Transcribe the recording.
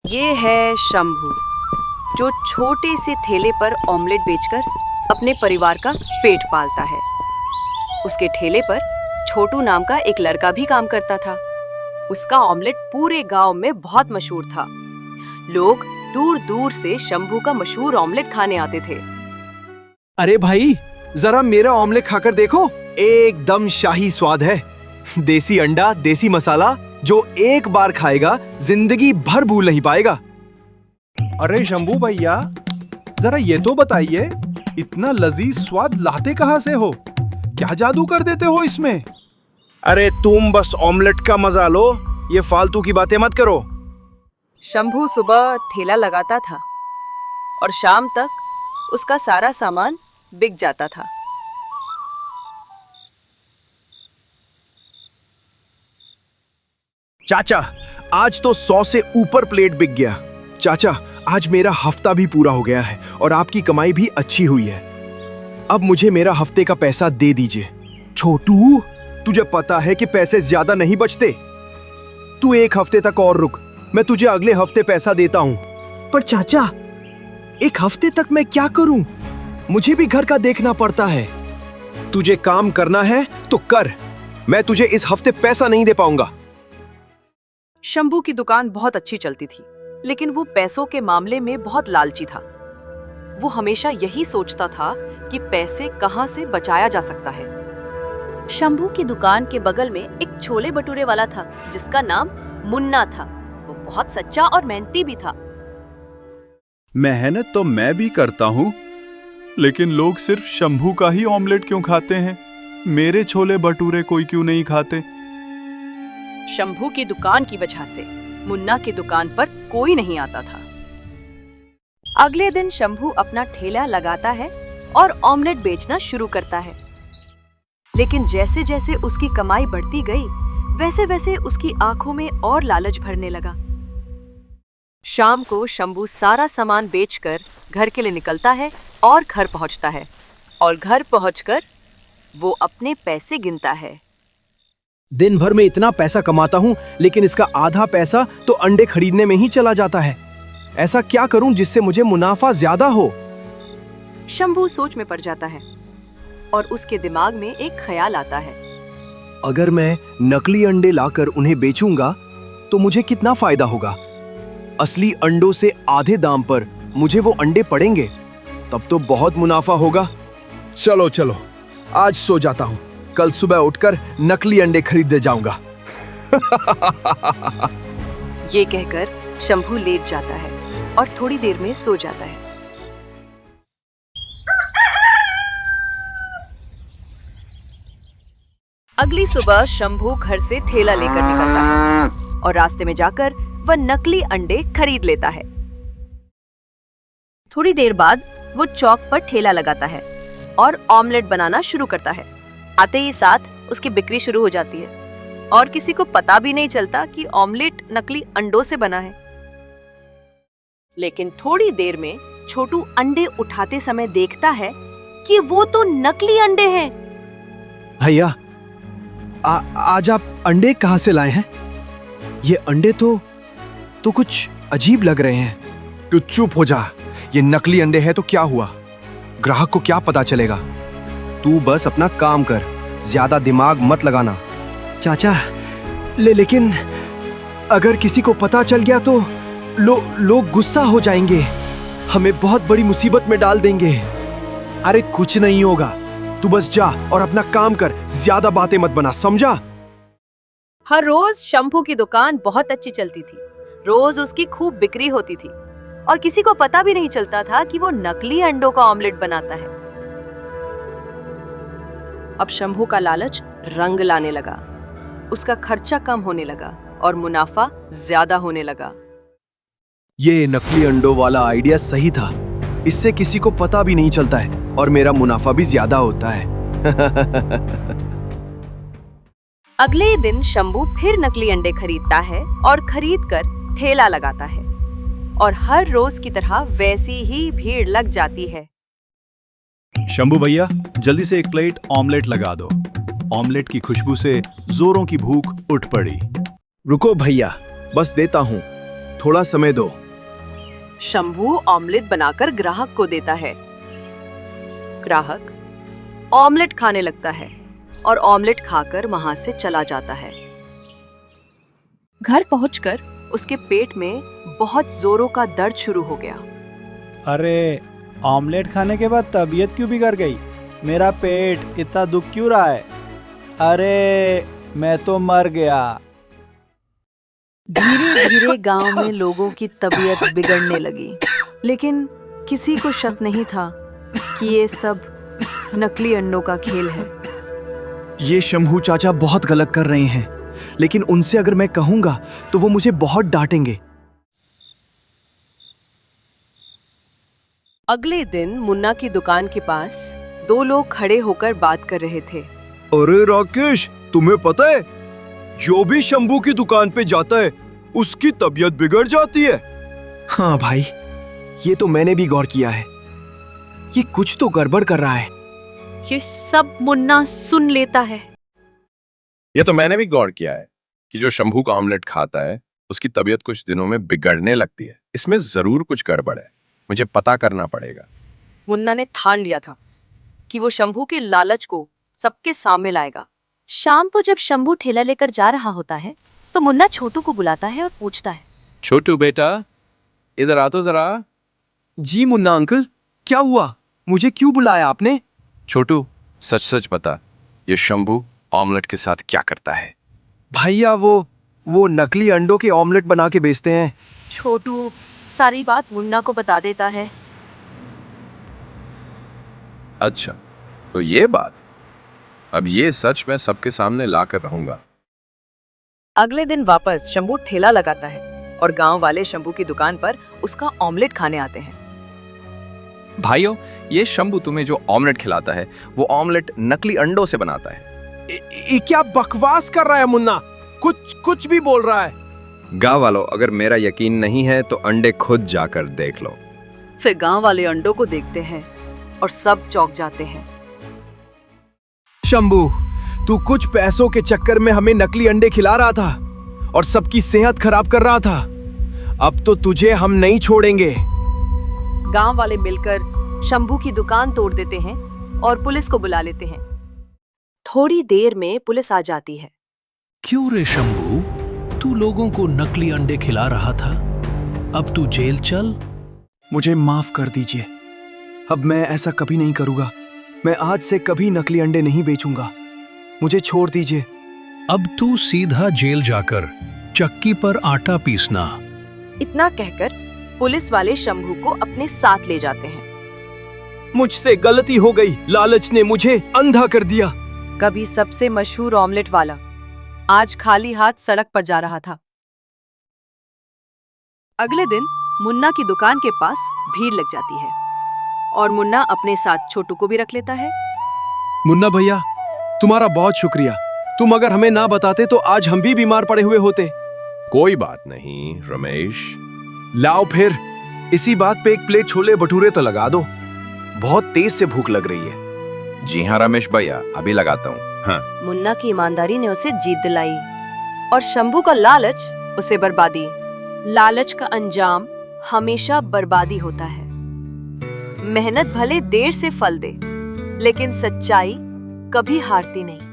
ये है शंभू, जो छोटे से ठेले पर ऑमलेट बेचकर अपने परिवार का पेट पालता है। उसके ठेले पर छोटू नाम का एक लड़का भी काम करता था। उसका ऑमलेट पूरे गांव में बहुत मशहूर था। लोग दूर दूर से शंभू का मशहूर ऑमलेट खाने आते थे। अरे भाई, जरा मेरा ऑमलेट खाकर देखो, एकदम शाही स्वाद है। देसी अंडा, देसी मसाला, जो एक बार खाएगा जिंदगी भर भूल नहीं पाएगा। अरे शंभू भैया, जरा ये तो बताइए, इतना लजीज स्वाद लाते कहाँ से हो? क्या जादू कर देते हो इसमें? अरे तुम बस ऑमलेट का मजा लो, ये फालतू की बातें मत करो। शंभू सुबह ठेला लगाता था और शाम तक उसका सारा सामान बिक जाता था। चाचा, आज तो 100 से ऊपर प्लेट बिक गया। चाचा, आज मेरा हफ्ता भी पूरा हो गया है और आपकी कमाई भी अच्छी हुई है। अब मुझे मेरा हफ्ते का पैसा दे दीजिए। छोटू, तुझे पता है कि पैसे ज्यादा नहीं बचते। तू एक हफ्ते तक और रुक, मैं तुझे अगले हफ्ते पैसा देता हूँ। पर चाचा, एक हफ्ते तक मैं क्या करूँ? मुझे भी घर का देखना पड़ता है। तुझे काम करना है तो कर, मैं तुझे इस हफ्ते पैसा नहीं दे पाऊंगा। शंभू की दुकान बहुत अच्छी चलती थी, लेकिन वो पैसों के मामले में बहुत लालची था। वो हमेशा यही सोचता था कि पैसे कहाँ से बचाया जा सकता है। शंभू की दुकान के बगल में एक छोले भटूरे वाला था, जिसका नाम मुन्ना था। वो बहुत सच्चा और मेहनती भी था। मेहनत तो मैं भी करता हूँ, लेकिन लोग सिर्फ शंभू का ही ऑमलेट क्यों खाते हैं? मेरे छोले भटूरे कोई क्यों नहीं खाते? शंभू की दुकान की वजह से मुन्ना की दुकान पर कोई नहीं आता था। अगले दिन शंभू अपना ठेला लगाता है और ऑमलेट बेचना शुरू करता है। लेकिन जैसे जैसे उसकी कमाई बढ़ती गई, वैसे वैसे उसकी आंखों में और लालच भरने लगा। शाम को शंभू सारा सामान बेचकर घर के लिए निकलता है और घर पहुंचता है, और घर पहुंचकर वो अपने पैसे गिनता है। दिन भर में इतना पैसा कमाता हूँ, लेकिन इसका आधा पैसा तो अंडे खरीदने में ही चला जाता है। ऐसा क्या करूं जिससे मुझे मुनाफा ज्यादा हो? शंभू सोच में पड़ जाता है और उसके दिमाग में एक ख्याल आता है। अगर मैं नकली अंडे लाकर उन्हें बेचूंगा तो मुझे कितना फायदा होगा? असली अंडों से आधे दाम पर मुझे वो अंडे पड़ेंगे, तब तो बहुत मुनाफा होगा। चलो चलो, आज सो जाता हूँ, कल सुबह उठकर नकली अंडे खरीदने जाऊंगा। ये कहकर शंभू लेट जाता है और थोड़ी देर में सो जाता है। अगली सुबह शंभू घर से थैला लेकर निकलता है और रास्ते में जाकर वह नकली अंडे खरीद लेता है। थोड़ी देर बाद वो चौक पर ठेला लगाता है और ऑमलेट बनाना शुरू करता है। आते ही साथ उसकी बिक्री शुरू हो जाती है और किसी को पता भी नहीं चलता कि ऑमलेट नकली अंडों से बना है। लेकिन थोड़ी देर में छोटू अंडे उठाते समय देखता है कि वो तो नकली अंडे हैं। भैया, आज आप अंडे कहाँ से लाए हैं? ये अंडे तो कुछ अजीब लग रहे हैं। तू चुप हो जा, ये नकली अंडे हैं तो क्या हुआ? ग्राहक को क्या पता चलेगा? तू बस अपना काम कर, ज्यादा दिमाग मत लगाना। चाचा, लेकिन अगर किसी को पता चल गया तो लोग गुस्सा हो जाएंगे, हमें बहुत बड़ी मुसीबत में डाल देंगे। अरे कुछ नहीं होगा, तू बस जा और अपना काम कर, ज्यादा बातें मत बना, समझा? हर रोज शंभू की दुकान बहुत अच्छी चलती थी। रोज उसकी खूब बिक्री होती थी और किसी को पता भी नहीं चलता था कि वो नकली अंडों का ऑमलेट बनाता है। अब शंभू का लालच रंग लाने लगा। उसका खर्चा कम होने लगा और मुनाफा ज्यादा होने लगा। ये नकली अंडों वाला आइडिया सही था, इससे किसी को पता भी नहीं चलता है और मेरा मुनाफा भी ज्यादा होता है। अगले दिन शंभू फिर नकली अंडे खरीदता है और खरीदकर ठेला लगाता है, और हर रोज की तरह वैसी ही भीड़ लग जाती है। शंभू भैया, जल्दी से एक प्लेट ऑमलेट लगा दो। ऑमलेट की खुशबू से जोरों की भूख उठ पड़ी। रुको भैया, बस देता हूँ। थोड़ा समय दो। शंभू ऑमलेट बनाकर ग्राहक को देता है। ग्राहक ऑमलेट खाने लगता है और ऑमलेट खाकर वहां से चला जाता है। घर पहुंचकर उसके पेट में बहुत जोरों का दर्द शुरू हो गया। अरे, ऑमलेट खाने के बाद तबीयत क्यों बिगड़ गई? मेरा पेट इतना दुख क्यों रहा है? अरे, मैं तो मर गया। धीरे धीरे गांव में लोगों की तबीयत बिगड़ने लगी, लेकिन किसी को शक नहीं था कि ये सब नकली अंडों का खेल है। ये शंभू चाचा बहुत गलत कर रहे हैं, लेकिन उनसे अगर मैं कहूंगा तो वो मुझे बहुत डांटेंगे। अगले दिन मुन्ना की दुकान के पास दो लोग खड़े होकर बात कर रहे थे। अरे राकेश, तुम्हें पता है, जो भी शंभू की दुकान पे जाता है उसकी तबीयत बिगड़ जाती है। हाँ भाई, ये तो मैंने भी गौर किया है। ये कुछ तो गड़बड़ कर रहा है। ये सब मुन्ना सुन लेता है। ये तो मैंने भी गौर किया है कि जो शंभू का ऑमलेट खाता है उसकी तबीयत कुछ दिनों में बिगड़ने लगती है। इसमें जरूर कुछ गड़बड़ है, मुझे पता करना पड़ेगा। मुन्ना ने ठान लिया था कि वो शंभू के लालच को सबके सामने लाएगा। शाम को जब शंभू ठेला लेकर जा रहा होता है तो मुन्ना छोटू को बुलाता है और पूछता है, छोटू बेटा, इधर आ तो जरा। जी मुन्ना अंकल, क्या हुआ? मुझे क्यों बुलाया आपने? छोटू, सच सच बता, ये शंभू ऑमलेट के साथ क्या करता है? भैया वो नकली अंडों के ऑमलेट बना के बेचते हैं। छोटू सारी बात मुन्ना को बता देता है। अच्छा, तो ये बात, अब ये सच मैं सबके सामने लाकर रहूंगा। अगले दिन वापस शंभू ठेला लगाता है और गांव वाले शंभू की दुकान पर उसका ऑमलेट खाने आते हैं। भाइयों, ये शंभू तुम्हें जो ऑमलेट खिलाता है वो ऑमलेट नकली अंडों से बनाता है। क्या बकवास कर रहा है मुन्ना? कुछ भी बोल रहा है। गाँव वालों, अगर मेरा यकीन नहीं है तो अंडे खुद जाकर देख लो। फिर गांव वाले अंडों को देखते हैं और सब चौंक जाते हैं। शंभू, तू कुछ पैसों के चक्कर में हमें नकली अंडे खिला रहा था और सबकी सेहत खराब कर रहा था। अब तो तुझे हम नहीं छोड़ेंगे। गांव वाले मिलकर शंभू की दुकान तोड़ देते हैं और पुलिस को बुला लेते हैं। थोड़ी देर में पुलिस आ जाती है। क्यों रे शंभू, तू लोगों को नकली अंडे खिला रहा था, अब तू जेल चल। मुझे माफ कर दीजिए, अब मैं ऐसा कभी नहीं करूंगा। मैं आज से कभी नकली अंडे नहीं बेचूंगा। मुझे छोड़ दीजिए। अब तू सीधा जेल जाकर चक्की पर आटा पीसना। इतना कहकर पुलिस वाले शंभू को अपने साथ ले जाते हैं। मुझसे गलती हो गई, लालच ने मुझे अंधा कर दिया। कभी सबसे मशहूर ऑमलेट वाला आज खाली हाथ सड़क पर जा रहा था। अगले दिन मुन्ना की दुकान के पास भीड़ लग जाती है और मुन्ना अपने साथ छोटू को भी रख लेता है। मुन्ना भैया, तुम्हारा बहुत शुक्रिया। तुम अगर हमें ना बताते तो आज हम भी बीमार पड़े हुए होते। कोई बात नहीं रमेश। लाओ फिर, इसी बात पे एक प्लेट छोले भटूरे तो लगा दो। बहुत तेज से भूख लग रही है। जी हाँ रमेश भैया, अभी लगाता हूँ। हाँ। मुन्ना की ईमानदारी ने उसे जीत दिलाई और शंभू का लालच उसे बर्बादी। लालच का अंजाम हमेशा बर्बादी होता है। मेहनत भले देर से फल दे, लेकिन सच्चाई कभी हारती नहीं।